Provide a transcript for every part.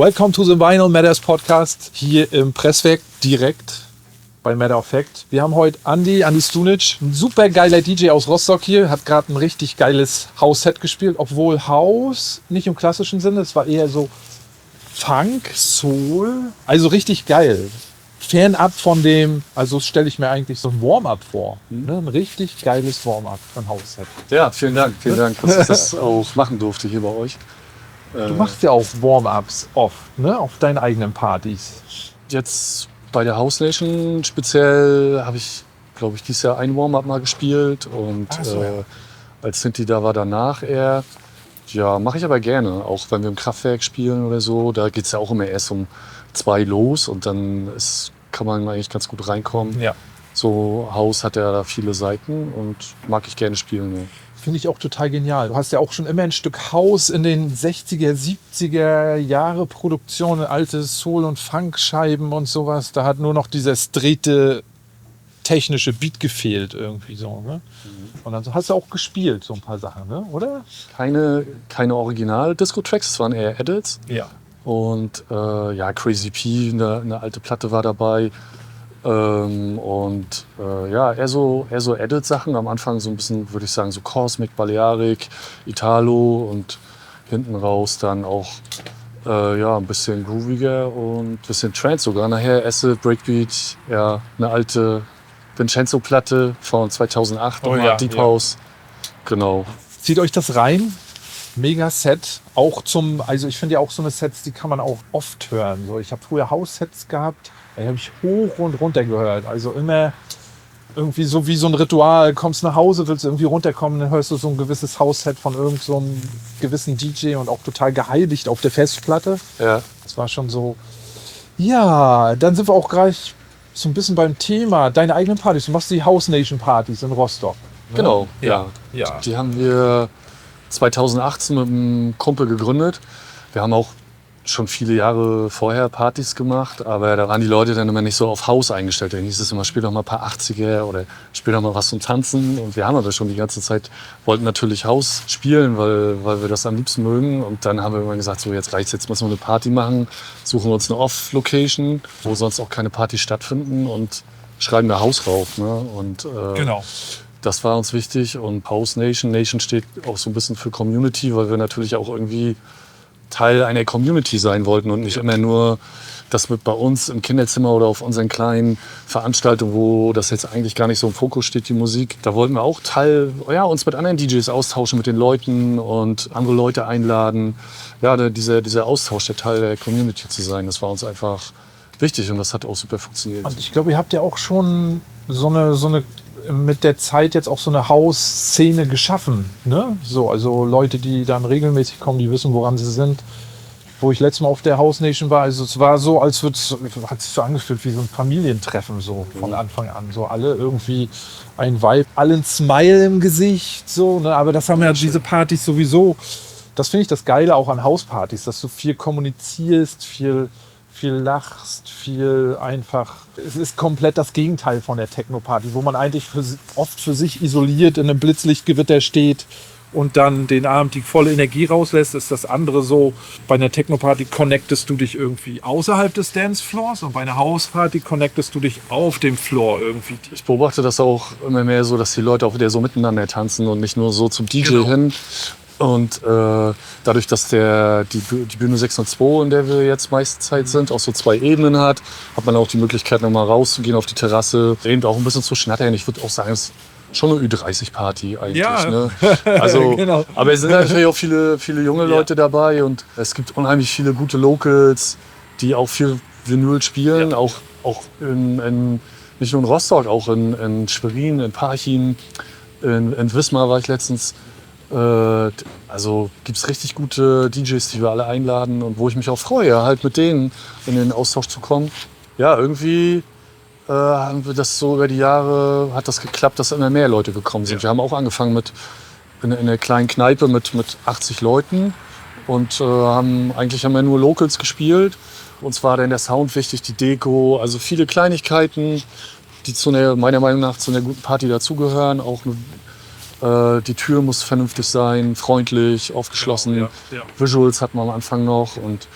Welcome to the Vinyl Matters Podcast hier im Presswerk direkt bei Matter of Fact. Wir haben heute Andi Stunic, ein super geiler DJ aus Rostock hier, hat gerade ein richtig geiles House-Set gespielt, obwohl House nicht im klassischen Sinne, es war eher so Funk, Soul, also richtig geil. Fernab von dem, also stelle ich mir eigentlich so ein Warm-Up vor. Ne? Ein richtig geiles Warm-Up von House-Set. Ja, vielen Dank, dass ich das auch machen durfte hier bei euch. Du machst ja auch Warm-Ups oft, ne? Auf deinen eigenen Partys. Jetzt bei der House Nation speziell habe ich, glaube ich, dieses Jahr ein Warm-Up mal gespielt und als Sinti da war danach eher. Ja, mache ich aber gerne, auch wenn wir im Kraftwerk spielen oder so. Da geht es ja auch immer erst um 2 los und dann kann man eigentlich ganz gut reinkommen. Ja. So House hat ja da viele Seiten und mag ich gerne spielen. Ja. Finde ich auch total genial. Du hast ja auch schon immer ein Stück House in den 60er, 70er Jahre Produktionen, alte Soul- und Funk-Scheiben und sowas. Da hat nur noch dieser straighte technische Beat gefehlt irgendwie so. Ne? Und dann hast du auch gespielt, so ein paar Sachen, ne? Oder? Keine Original-Disco-Tracks, es waren eher Edits. Ja. Und Crazy P, eine alte Platte war dabei. Eher so Edit-Sachen. Am Anfang so ein bisschen, würde ich sagen, so Cosmic, Balearic, Italo und hinten raus dann auch ein bisschen grooviger und ein bisschen Trance sogar. Nachher Acid, Breakbeat, ja, eine alte Vincenzo-Platte von 2008, Deep House. Genau. Zieht euch das rein. Mega Set. Also ich finde ja auch so eine Sets, die kann man auch oft hören. So, ich habe früher House-Sets gehabt. Die habe ich hoch und runter gehört. Also immer irgendwie so wie so ein Ritual. Kommst nach Hause, willst irgendwie runterkommen, dann hörst du so ein gewisses House-Set von irgend so einem gewissen DJ und auch total geheiligt auf der Festplatte. Ja. Das war schon so. Ja, dann sind wir auch gleich so ein bisschen beim Thema. Deine eigenen Partys. Du machst die House Nation Partys in Rostock. Ne? Genau, ja. Ja. Die haben wir 2018 mit einem Kumpel gegründet. Wir haben auch schon viele Jahre vorher Partys gemacht, aber da waren die Leute dann immer nicht so auf House eingestellt. Dann hieß es immer, spiel doch mal ein paar 80er oder spiel doch mal was zum Tanzen. Und wir haben aber schon die ganze Zeit, wollten natürlich House spielen, weil wir das am liebsten mögen. Und dann haben wir immer gesagt, so jetzt reicht's, jetzt müssen wir eine Party machen, suchen wir uns eine Off-Location, wo sonst auch keine Partys stattfinden und schreiben da House rauf. Ne? Und, Genau. Das war uns wichtig und House Nation. Nation steht auch so ein bisschen für Community, weil wir natürlich auch irgendwie Teil einer Community sein wollten und nicht immer nur das mit bei uns im Kinderzimmer oder auf unseren kleinen Veranstaltungen, wo das jetzt eigentlich gar nicht so im Fokus steht, die Musik. Da wollten wir auch uns mit anderen DJs austauschen, mit den Leuten und andere Leute einladen. Ja, dieser Austausch, der Teil der Community zu sein, das war uns einfach wichtig und das hat auch super funktioniert. Und ich glaube, ihr habt ja auch schon so eine mit der Zeit jetzt auch so eine House-Szene geschaffen. Ne? So, also Leute, die dann regelmäßig kommen, die wissen, woran sie sind. Wo ich letztes Mal auf der House Nation war, also es war so, hat sich so angefühlt wie so ein Familientreffen so von Anfang an. So alle irgendwie ein Vibe, alle ein Smile im Gesicht. So, ne? Aber das haben ja diese Partys sowieso. Das finde ich das Geile auch an Hauspartys, dass du viel kommunizierst, viel lachst, viel einfach. Es ist komplett das Gegenteil von der Techno-Party, wo man eigentlich oft für sich isoliert in einem Blitzlichtgewitter steht und dann den Abend die volle Energie rauslässt. Ist das andere so, bei einer Techno-Party connectest du dich irgendwie außerhalb des Dancefloors und bei einer House-Party connectest du dich auf dem Floor irgendwie. Ich beobachte das auch immer mehr so, dass die Leute auch wieder so miteinander tanzen und nicht nur so zum DJ hin. Und dadurch, dass die Bühne 602, in der wir jetzt meiste Zeit sind, auch so 2 Ebenen hat man auch die Möglichkeit, nochmal rauszugehen auf die Terrasse, eben auch ein bisschen zu schnattern. Ich würde auch sagen, es ist schon eine Ü30-Party eigentlich. Ja. Ne? Also, genau. Aber es sind natürlich auch viele junge Leute dabei und es gibt unheimlich viele gute Locals, die auch viel Vinyl spielen, auch nicht nur in Rostock, auch in Schwerin, in Parchim, in Wismar war ich letztens. Also gibt es richtig gute DJs, die wir alle einladen und wo ich mich auch freue, halt mit denen in den Austausch zu kommen. Ja, irgendwie haben wir das so über die Jahre, hat das geklappt, dass immer mehr Leute gekommen sind. Ja. Wir haben auch angefangen in einer kleinen Kneipe mit 80 Leuten und haben wir nur Locals gespielt. Uns war dann der Sound wichtig, die Deko, also viele Kleinigkeiten, die meiner Meinung nach zu einer guten Party dazugehören. Auch die Tür muss vernünftig sein, freundlich, aufgeschlossen. Genau, ja. Visuals hatten wir am Anfang noch und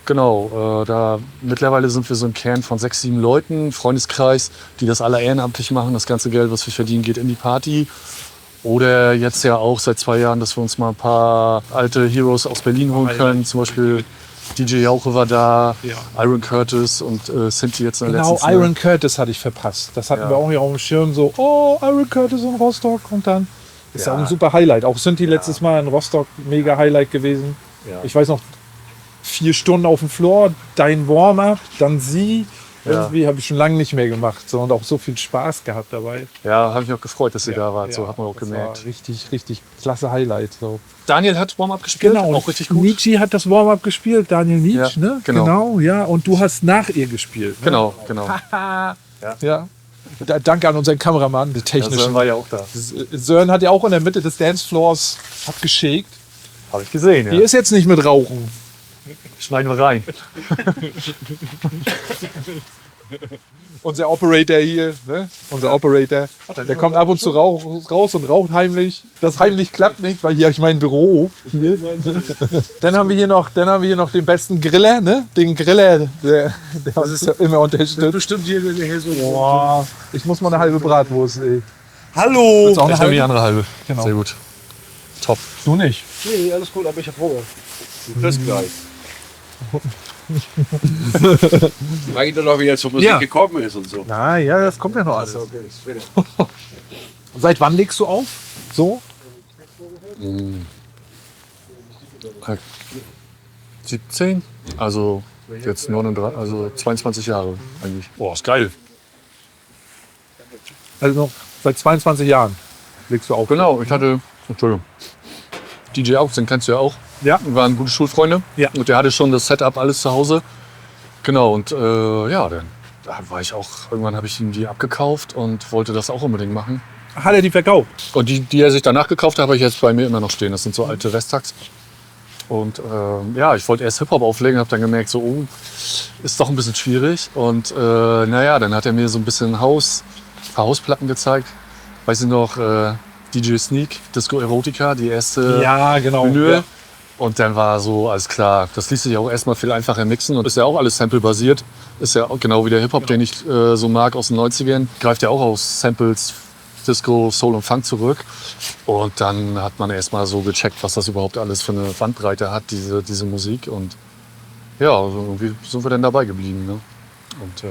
Genau, da mittlerweile sind wir so ein Kern von 6, 7 Leuten, Freundeskreis, die das alle ehrenamtlich machen. Das ganze Geld, was wir verdienen, geht in die Party. Oder jetzt ja auch seit 2 Jahren, dass wir uns mal ein paar alte Heroes aus Berlin holen können. Zum Beispiel DJ Jauche war da, Iron Curtis und Sinti jetzt in der letzten Zeit. Genau, Iron Curtis hatte ich verpasst. Das hatten wir auch hier auf dem Schirm. So, Iron Curtis in Rostock. Und dann ist ja auch ein super Highlight. Auch Sinti letztes Mal in Rostock, mega Highlight gewesen. Ja. Ich weiß noch, 4 Stunden auf dem Floor, dein Warm-up, dann sie. Irgendwie habe ich schon lange nicht mehr gemacht, so, und auch so viel Spaß gehabt dabei. Ja, habe ich auch gefreut, dass ihr da wart. So hat man auch gemerkt. War richtig, richtig klasse Highlight. So. Daniel hat Warm-up gespielt, genau, auch richtig gut. Nietzsche hat das Warm-up gespielt, Daniel Nietzsche, ne? Genau, ja. Und du hast nach ihr gespielt. Ne? Genau. Ja. Danke an unseren Kameramann, der technische. Sören war ja auch da. Sören hat ja auch in der Mitte des Dancefloors abgeschickt. Habe ich gesehen, ja. Hier ist jetzt nicht mit Rauchen. Schneiden wir rein. Unser Operator hier, ne? Der kommt ab und zu raus und raucht heimlich. Das heimlich klappt nicht, weil hier habe ich mein Büro. Hier. Dann haben wir hier noch den besten Griller, ne? Den Griller, der uns ja immer unterstützt. Bestimmt hier so. Boah, ich muss mal eine halbe Bratwurst, ey. Hallo! Auch Ich nehme die andere halbe. Genau. Sehr gut. Top. Du nicht? Nee, alles gut, aber ich hab Hunger. Das gleich. Frag ich doch noch, wie er zur Musik gekommen ist und so. Na ja, das kommt ja noch alles. Okay, Seit wann legst du auf? So? 17? Also jetzt 39, also 22 Jahre eigentlich. Boah, ist geil. Also noch seit 22 Jahren legst du auf. Genau, Entschuldigung. DJ August, den kennst du ja auch. Ja. Wir waren gute Schulfreunde. Ja. Und der hatte schon das Setup alles zu Hause. Genau, und dann da war ich auch, irgendwann habe ich ihm die abgekauft und wollte das auch unbedingt machen. Hat er die verkauft? Und die er sich danach gekauft hat, habe ich jetzt bei mir immer noch stehen. Das sind so alte Westtacks. Und ich wollte erst Hip-Hop auflegen, habe dann gemerkt, so, ist doch ein bisschen schwierig. Und dann hat er mir so ein bisschen ein paar Hausplatten gezeigt. Weiß ich noch, DJ Sneak, Disco Erotica, die erste Vinyl. Ja. Und dann war so, alles klar, das ließ sich auch erstmal viel einfacher mixen und ist ja auch alles sample-basiert. Ist ja auch genau wie der Hip-Hop, den ich so mag aus den 90ern. Greift ja auch aus Samples, Disco, Soul und Funk zurück. Und dann hat man erstmal so gecheckt, was das überhaupt alles für eine Bandbreite hat, diese Musik. Und ja, also irgendwie sind wir dann dabei geblieben. Ne? Und,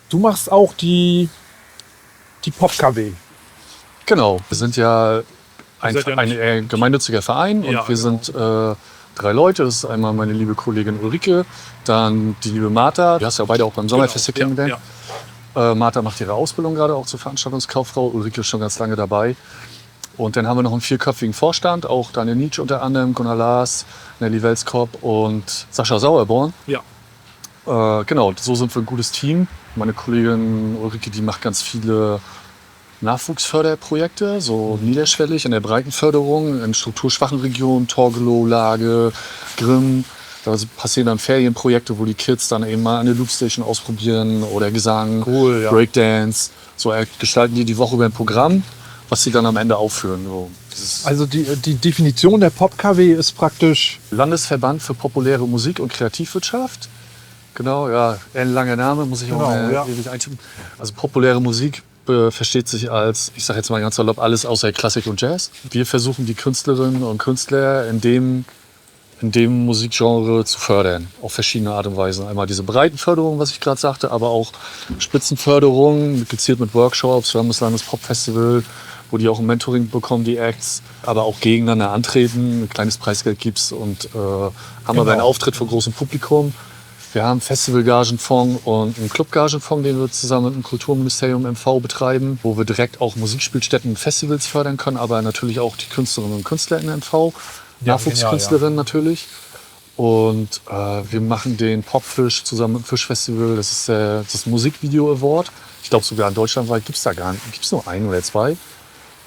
du machst auch die Pop-KW. Genau, wir sind ja ein gemeinnütziger Verein und wir sind 3 Leute. Das ist einmal meine liebe Kollegin Ulrike, dann die liebe Martha. Die hast du ja beide auch beim Sommerfest hier kennengelernt. Martha macht ihre Ausbildung gerade auch zur Veranstaltungskauffrau. Ulrike ist schon ganz lange dabei. Und dann haben wir noch einen 4-köpfigen Vorstand, auch Daniel Nietzsche unter anderem, Gunnar Lars, Nelly Welskop und Sascha Sauerborn. Ja. Genau, so sind wir ein gutes Team. Meine Kollegin Ulrike, die macht ganz viele Nachwuchsförderprojekte, so niederschwellig in der Breitenförderung, in strukturschwachen Regionen, Torgelow, Lage, Grimm. Da passieren dann Ferienprojekte, wo die Kids dann eben mal eine Loopstation ausprobieren oder Gesang, Breakdance. So gestalten die Woche über ein Programm, was sie dann am Ende aufführen. So, also die Definition der Pop-KW ist praktisch Landesverband für populäre Musik und Kreativwirtschaft. Genau, ja, ein langer Name, muss ich auch ewig eintippen. Also populäre Musik versteht sich als, ich sage jetzt mal ganz salopp, alles außer Klassik und Jazz. Wir versuchen die Künstlerinnen und Künstler in dem Musikgenre zu fördern, auf verschiedene Art und Weise. Einmal diese Breitenförderung, was ich gerade sagte, aber auch Spitzenförderung, gezielt mit Workshops. Wir haben das Landespop-Festival, wo die auch ein Mentoring bekommen, die Acts, aber auch gegeneinander antreten, ein kleines Preisgeld gibt's und haben aber einen Auftritt vor großem Publikum. Wir haben einen Festivalgagenfonds und einen Clubgagenfonds, den wir zusammen mit dem Kulturministerium MV betreiben, wo wir direkt auch Musikspielstätten und Festivals fördern können, aber natürlich auch die Künstlerinnen und Künstler in MV, Nachwuchskünstlerinnen natürlich. Und wir machen den Popfisch zusammen mit dem Fischfestival, das ist das Musikvideo Award. Ich glaube sogar in deutschlandweit gibt es da gar nicht, gibt es nur 1 oder 2,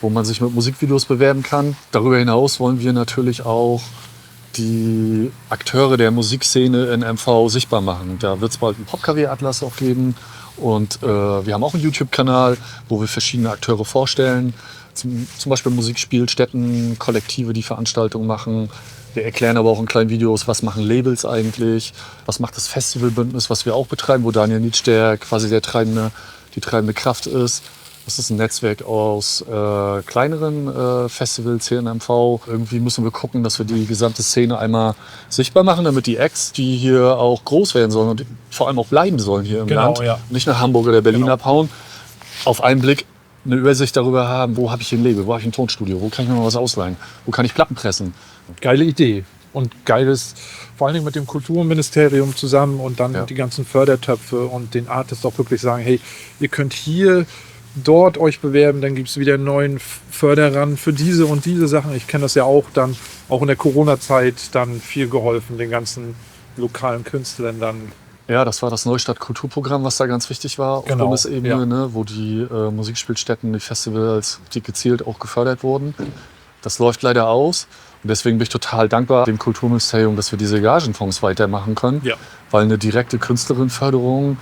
wo man sich mit Musikvideos bewerben kann. Darüber hinaus wollen wir natürlich auch die Akteure der Musikszene in MV sichtbar machen. Da wird es bald einen Pop-KW-Atlas auch geben. Und wir haben auch einen YouTube-Kanal, wo wir verschiedene Akteure vorstellen. Zum Beispiel Musikspielstätten, Kollektive, die Veranstaltungen machen. Wir erklären aber auch in kleinen Videos, was machen Labels eigentlich, was macht das Festivalbündnis, was wir auch betreiben, wo Daniel Nitsch quasi die treibende Kraft ist. Das ist ein Netzwerk aus kleineren Festivals hier in MV. Irgendwie müssen wir gucken, dass wir die gesamte Szene einmal sichtbar machen, damit die Acts, die hier auch groß werden sollen und vor allem auch bleiben sollen hier im Land, nicht nach Hamburg oder Berlin abhauen, auf einen Blick eine Übersicht darüber haben, wo habe ich ein Label, wo habe ich ein Tonstudio, wo kann ich mir mal was ausleihen, wo kann ich Platten pressen. Geile Idee. Und geiles, vor allen Dingen mit dem Kulturministerium zusammen und dann die ganzen Fördertöpfe und den Artists auch wirklich sagen, hey, ihr könnt hier dort euch bewerben, dann gibt es wieder einen neuen Förderern für diese und diese Sachen. Ich kenne das ja auch dann, auch in der Corona-Zeit dann viel geholfen, den ganzen lokalen Künstlern dann. Ja, das war das Neustadt Kulturprogramm, was da ganz wichtig war auf Bundesebene, ne, wo die Musikspielstätten, die Festivals, die gezielt auch gefördert wurden. Das läuft leider aus. Und deswegen bin ich total dankbar dem Kulturministerium, dass wir diese Gagenfonds weitermachen können. Ja. Weil eine direkte Künstlerinnenförderung,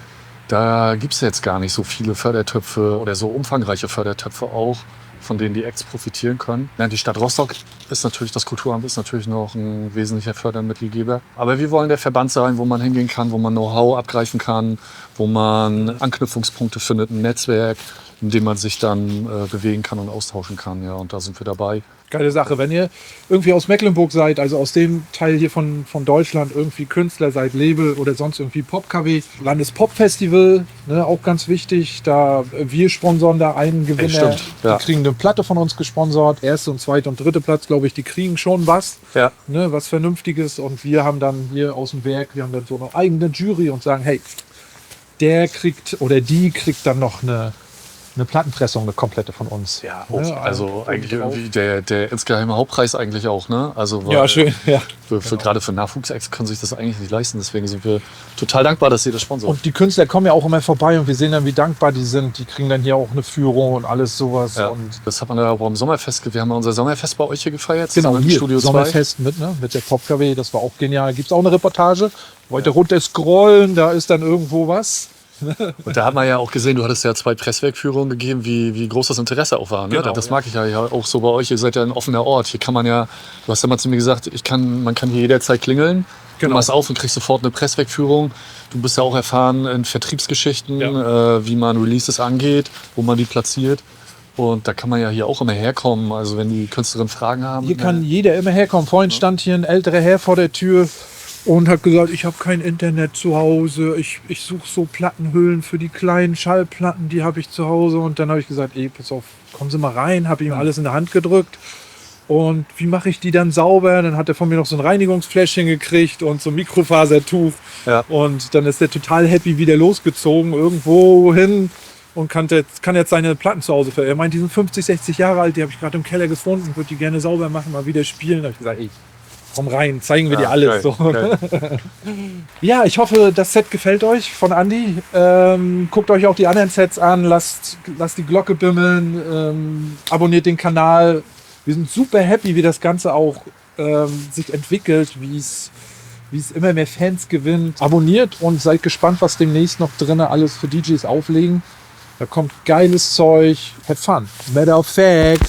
da gibt es jetzt gar nicht so viele Fördertöpfe oder so umfangreiche Fördertöpfe auch, von denen die Acts profitieren können. Ja, die Stadt Rostock ist natürlich, das Kulturamt ist natürlich noch ein wesentlicher Fördermittelgeber. Aber wir wollen der Verband sein, wo man hingehen kann, wo man Know-how abgreifen kann, wo man Anknüpfungspunkte findet, ein Netzwerk, in dem man sich dann bewegen kann und austauschen kann. Ja, und da sind wir dabei. Geile Sache. Wenn ihr irgendwie aus Mecklenburg seid, also aus dem Teil hier von Deutschland, irgendwie Künstler seid, Label oder sonst irgendwie Pop-KW, Landespop-Festival, ne, auch ganz wichtig. Da wir sponsoren da einen Gewinner. Die kriegen eine Platte von uns gesponsert. Erste und zweite und dritte Platz, glaube ich, die kriegen schon was. Ja. Ne, was Vernünftiges. Und wir haben dann hier aus dem Werk, wir haben dann so eine eigene Jury und sagen, hey, der kriegt oder die kriegt dann noch eine Plattenpressung, eine komplette von uns. Ja, also eigentlich irgendwie der insgeheime Hauptpreis eigentlich auch, ne? Also ja, schön. Ja. Gerade für Nachwuchsacts können sich das eigentlich nicht leisten. Deswegen sind wir total dankbar, dass ihr das sponsort. Und die Künstler kommen ja auch immer vorbei und wir sehen dann, wie dankbar die sind. Die kriegen dann hier auch eine Führung und alles sowas. Ja, und das hat man ja auch am Sommerfest. Wir haben ja unser Sommerfest bei euch hier gefeiert. Genau, hier, Studio Sommerfest 2. Mit der Pop-KW. Das war auch genial. Gibt es auch eine Reportage? Wollt ihr runter scrollen, da ist dann irgendwo was. Und da hat man ja auch gesehen, du hattest ja 2 Presswerkführungen gegeben, wie groß das Interesse auch war. Ne? Genau, das mag ich ja auch so bei euch. Ihr seid ja ein offener Ort. Hier kann man ja, du hast ja mal zu mir gesagt, man kann hier jederzeit klingeln. Genau. Du machst auf und kriegst sofort eine Presswerkführung. Du bist ja auch erfahren in Vertriebsgeschichten, wie man Releases angeht, wo man die platziert. Und da kann man ja hier auch immer herkommen. Also wenn die Künstlerinnen Fragen haben. Hier kann jeder immer herkommen. Vorhin stand hier ein älterer Herr vor der Tür und hat gesagt, ich habe kein Internet zu Hause, ich suche so Plattenhüllen für die kleinen Schallplatten, die habe ich zu Hause. Und dann habe ich gesagt, pass auf, kommen Sie mal rein, habe ihm alles in der Hand gedrückt. Und wie mache ich die dann sauber? Dann hat er von mir noch so ein Reinigungsfläschchen gekriegt und so ein Mikrofasertuch. Ja. Und dann ist er total happy wieder losgezogen, irgendwo hin und kann jetzt seine Platten zu Hause verehren. Er meint, die sind 50, 60 Jahre alt, die habe ich gerade im Keller gefunden, würde die gerne sauber machen, mal wieder spielen. Da habe ich gesagt, komm rein, zeigen wir dir alles. Geil, so. Geil. Ja, ich hoffe, das Set gefällt euch von Andi. Guckt euch auch die anderen Sets an, lasst die Glocke bimmeln, abonniert den Kanal. Wir sind super happy, wie das Ganze auch sich entwickelt, wie es immer mehr Fans gewinnt. Abonniert und seid gespannt, was demnächst noch drin alles für DJs auflegen. Da kommt geiles Zeug. Have fun. Matter of fact.